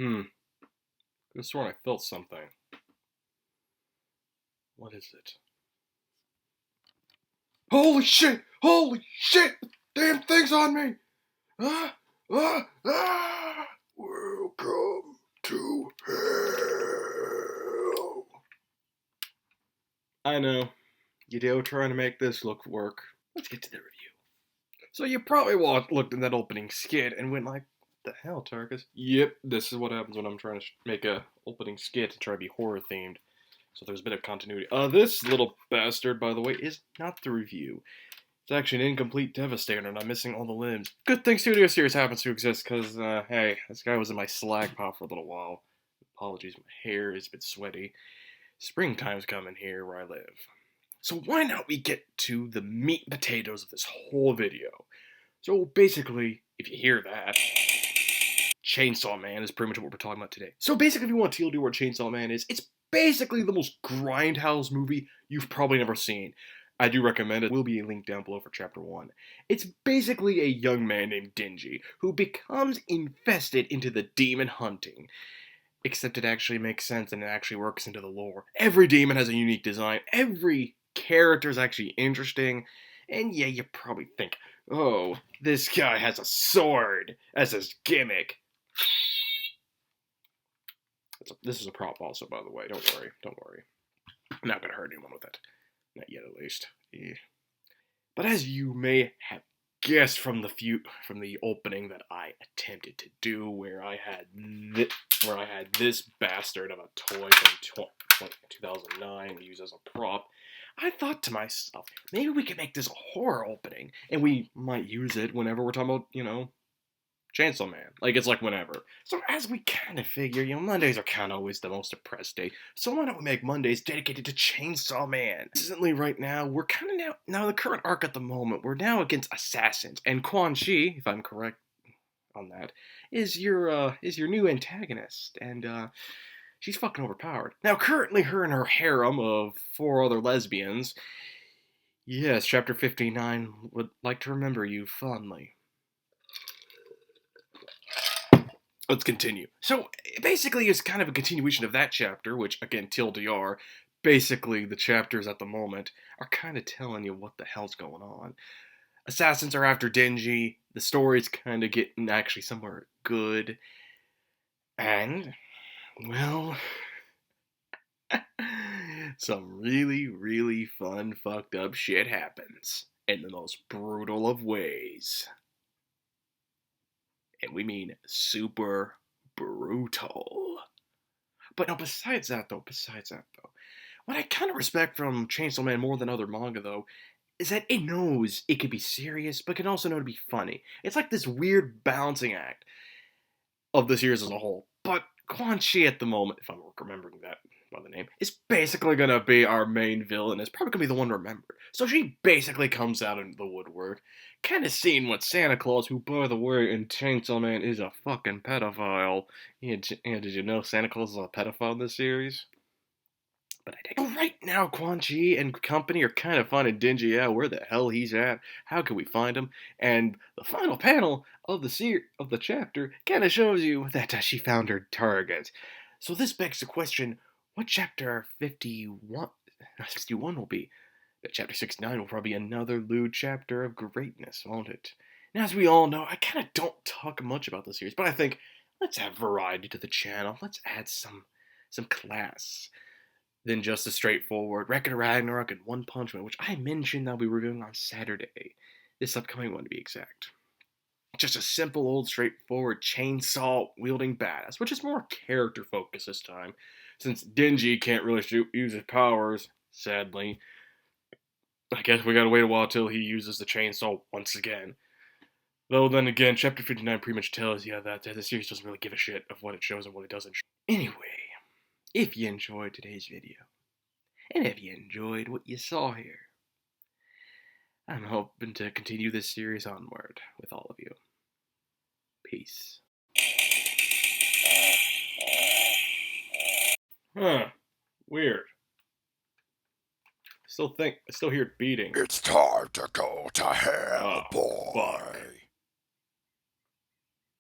Could have sworn I felt something. What is it? Holy shit! Holy shit! Damn thing's on me! Ah! Ah! Ah! Welcome to hell. I know. You trying to make this look work. Let's get to the review. So you probably looked in that opening skit and went like, the hell, Tarkus? Yep, this is what happens when I'm trying to make a opening skit to try to be horror themed. So there's a bit of continuity. This little bastard, by the way, is not the review. It's actually an incomplete Devastator, and I'm missing all the limbs. Good thing Studio Series happens to exist, because, hey, this guy was in my slag pop for a little while. Apologies, my hair is a bit sweaty. Springtime's coming here where I live. So why not we get to the meat and potatoes of this whole video? So basically, if you hear that, Chainsaw Man is pretty much what we're talking about today. So basically, if you want to TLD what Chainsaw Man is, it's basically the most grindhouse movie you've probably never seen. I do recommend it. There will be a link down below for chapter 1. It's basically a young man named Dingy who becomes infested into the demon hunting. Except it actually makes sense and it actually works into the lore. Every demon has a unique design. Every character is actually interesting. And yeah, you probably think, oh, this guy has a sword as his gimmick. This is a prop also, by the way. Don't worry. Don't worry. I'm not going to hurt anyone with it. Not yet, at least. Yeah. But as you may have guessed from the opening that I attempted to do, where I had this bastard of a toy from 2009 used as a prop, I thought to myself, maybe we could make this a horror opening, and we might use it whenever we're talking about, Chainsaw Man. It's like whenever. So as we kind of figure, Mondays are kind of always the most depressed day. So why don't we make Mondays dedicated to Chainsaw Man? Recently, right now, we're kind of now the current arc at the moment, we're now against assassins. And Quan Chi, if I'm correct on that, is your new antagonist. And she's fucking overpowered. Now currently her and her harem of 4 other lesbians. Yes, chapter 59 would like to remember you fondly. Let's continue. So, basically, it's kind of a continuation of that chapter, which, again, TLDR, basically, the chapters at the moment are kind of telling you what the hell's going on. Assassins are after Denji, the story's kind of getting actually somewhere good, and, well, some really, really fun, fucked up shit happens, in the most brutal of ways. And we mean super brutal. But no, besides that though, what I kind of respect from Chainsaw Man more than other manga though, is that it knows it could be serious, but can also know to be funny. It's like this weird balancing act of the series as a whole. But Quan Chi at the moment, if I'm remembering that by the name, is basically gonna be our main villain. It's probably gonna be the one remembered. So she basically comes out into the woodwork, kind of seeing what Santa Claus, who by the way in Chainsaw Man is a fucking pedophile. Yeah, did you know Santa Claus is a pedophile in this series? But I did. Right now, Quan Chi and company are kind of finding Dingy out where the hell he's at. How can we find him? And the final panel of the chapter kind of shows you that she found her target. So this begs the question: what chapter 61 will be? But chapter 69 will probably be another lewd chapter of greatness, won't it? Now, as we all know, I kind of don't talk much about the series, but I think let's add variety to the channel. Let's add some class than just a straightforward Record of Ragnarok and One Punch Man, which I mentioned I'll be reviewing on Saturday, this upcoming one to be exact. Just a simple, old, straightforward chainsaw-wielding badass, which is more character-focused this time, since Denji can't really use his powers, sadly. I guess we gotta wait a while till he uses the chainsaw once again. Though then again, chapter 59 pretty much tells you that the series doesn't really give a shit of what it shows and what it doesn't show. Anyway, if you enjoyed today's video, and if you enjoyed what you saw here, I'm hoping to continue this series onward with all of you. Peace. Huh. Weird. I still hear it beating. It's time to go to hell, Oh, boy. fuck.